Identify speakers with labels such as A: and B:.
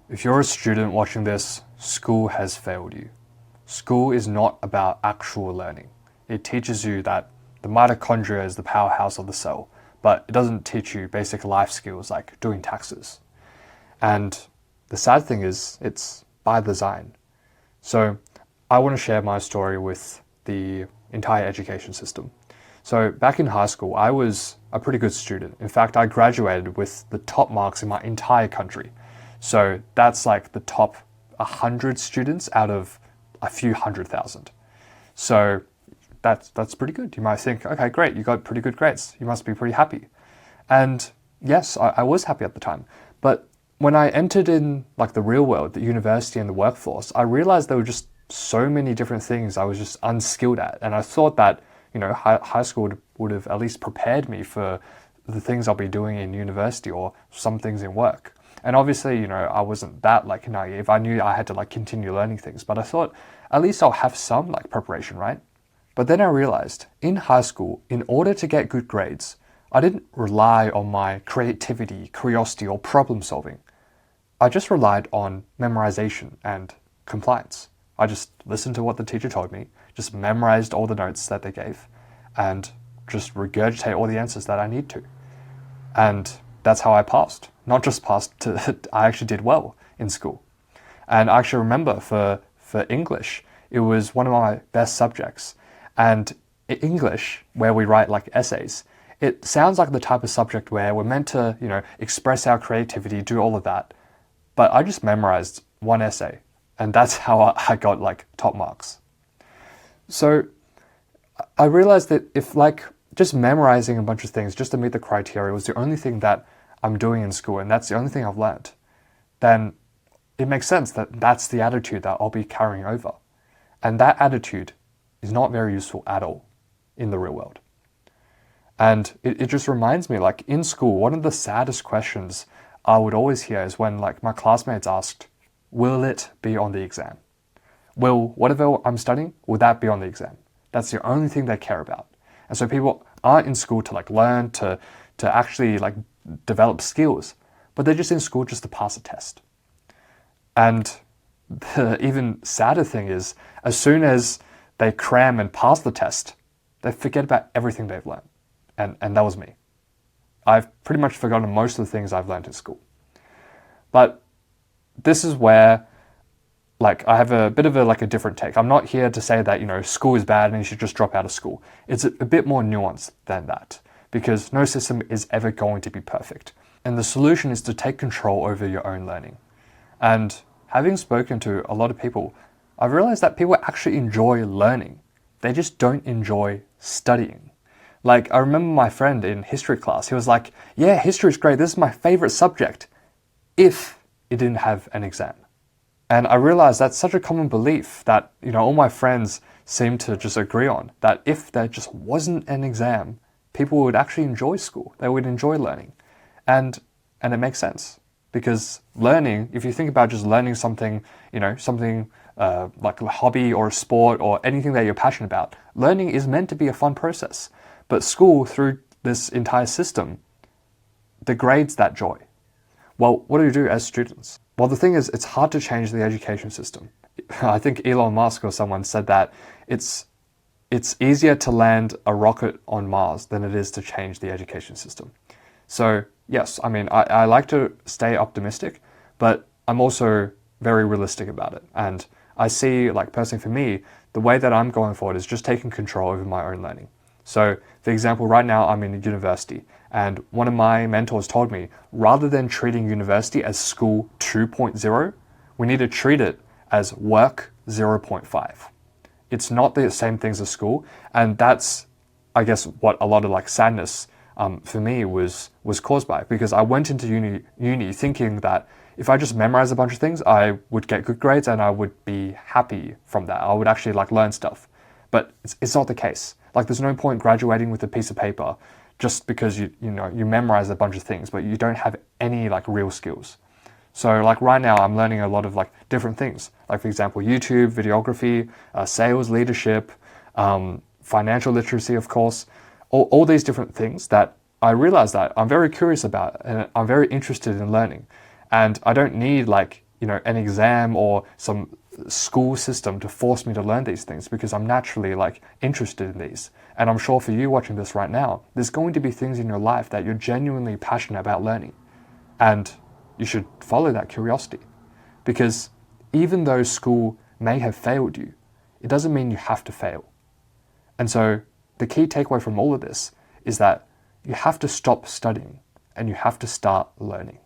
A: If you're a student watching this, school has failed you. School is not about actual learning. It teaches you that the mitochondria is the powerhouse of the cell, but it doesn't teach you basic life skills like doing taxes. And the sad thing is, it's by design. So I want to share my story with the entire education system. So back in high school, I was a pretty good student. In fact, I graduated with the top marks in my entire country. So that's like the top 100 students out of a few 100,000. So that's pretty good. You might think, okay, great, you got pretty good grades. You must be pretty happy. And yes, I was happy at the time. But when I entered in like the real world, the university and the workforce, I realized there were just so many different things I was just unskilled at. And I thought that, high school would have at least prepared me for the things I'll be doing in university or some things in work. And obviously, I wasn't that like naive. I knew I had to like continue learning things, but I thought at least I'll have some like preparation, right? But then I realized in high school, in order to get good grades, I didn't rely on my creativity, curiosity, or problem solving. I just relied on memorization and compliance. I just listened to what the teacher told me, just memorized all the notes that they gave, and just regurgitate all the answers that I need to. And that's how I passed. Not just passed, I actually did well in school. And I actually remember for English, it was one of my best subjects. And in English, where we write like essays, it sounds like the type of subject where we're meant to, express our creativity, do all of that. But I just memorized one essay, and that's how I got like top marks. So I realized that if like just memorizing a bunch of things just to meet the criteria was the only thing that I'm doing in school, and that's the only thing I've learned, then it makes sense that that's the attitude that I'll be carrying over. And that attitude is not very useful at all in the real world. And it just reminds me, like in school, one of the saddest questions I would always hear is when like my classmates asked, will it be on the exam? Will whatever I'm studying, will that be on the exam? That's the only thing they care about. And so people aren't in school to like learn, to actually like develop skills, but they're just in school just to pass a test. And the even sadder thing is, as soon as they cram and pass the test, they forget about everything they've learned. And that was me. I've pretty much forgotten most of the things I've learned in school. But this is where like I have a bit of a different take. I'm not here to say that, school is bad and you should just drop out of school. It's a bit more nuanced than that, because no system is ever going to be perfect. And the solution is to take control over your own learning. And having spoken to a lot of people, I've realized that people actually enjoy learning. They just don't enjoy studying. Like, I remember my friend in history class, he was like, yeah, history is great. This is my favorite subject if it didn't have an exam. And I realized that's such a common belief that, all my friends seem to just agree on, that if there just wasn't an exam, people would actually enjoy school. They would enjoy learning. And it makes sense, because learning, if you think about just learning something, something like a hobby or a sport or anything that you're passionate about, learning is meant to be a fun process. But school, through this entire system, degrades that joy. Well, what do you do as students? Well, the thing is, it's hard to change the education system. I think Elon Musk or someone said that it's easier to land a rocket on Mars than it is to change the education system. So yes, I like to stay optimistic, but I'm also very realistic about it. And I see, like personally for me, the way that I'm going forward is just taking control over my own learning. So, for example, right now I'm in university, and one of my mentors told me, rather than treating university as school 2.0, we need to treat it as work 0.5. It's not the same things as school, and that's, I guess, what a lot of like sadness for me was caused by, because I went into uni thinking that if I just memorize a bunch of things, I would get good grades and I would be happy from that. I would actually like learn stuff, but it's not the case. Like, there's no point graduating with a piece of paper just because you memorize a bunch of things, but you don't have any like real skills. So like right now, I'm learning a lot of like different things. Like for example, YouTube, videography, sales, leadership, financial literacy, of course, all these different things that I realize that I'm very curious about and I'm very interested in learning. And I don't need like an exam or some school system to force me to learn these things, because I'm naturally like interested in these. And I'm sure for you watching this right now, there's going to be things in your life that you're genuinely passionate about learning. And you should follow that curiosity. Because even though school may have failed you, it doesn't mean you have to fail. And so the key takeaway from all of this is that you have to stop studying and you have to start learning.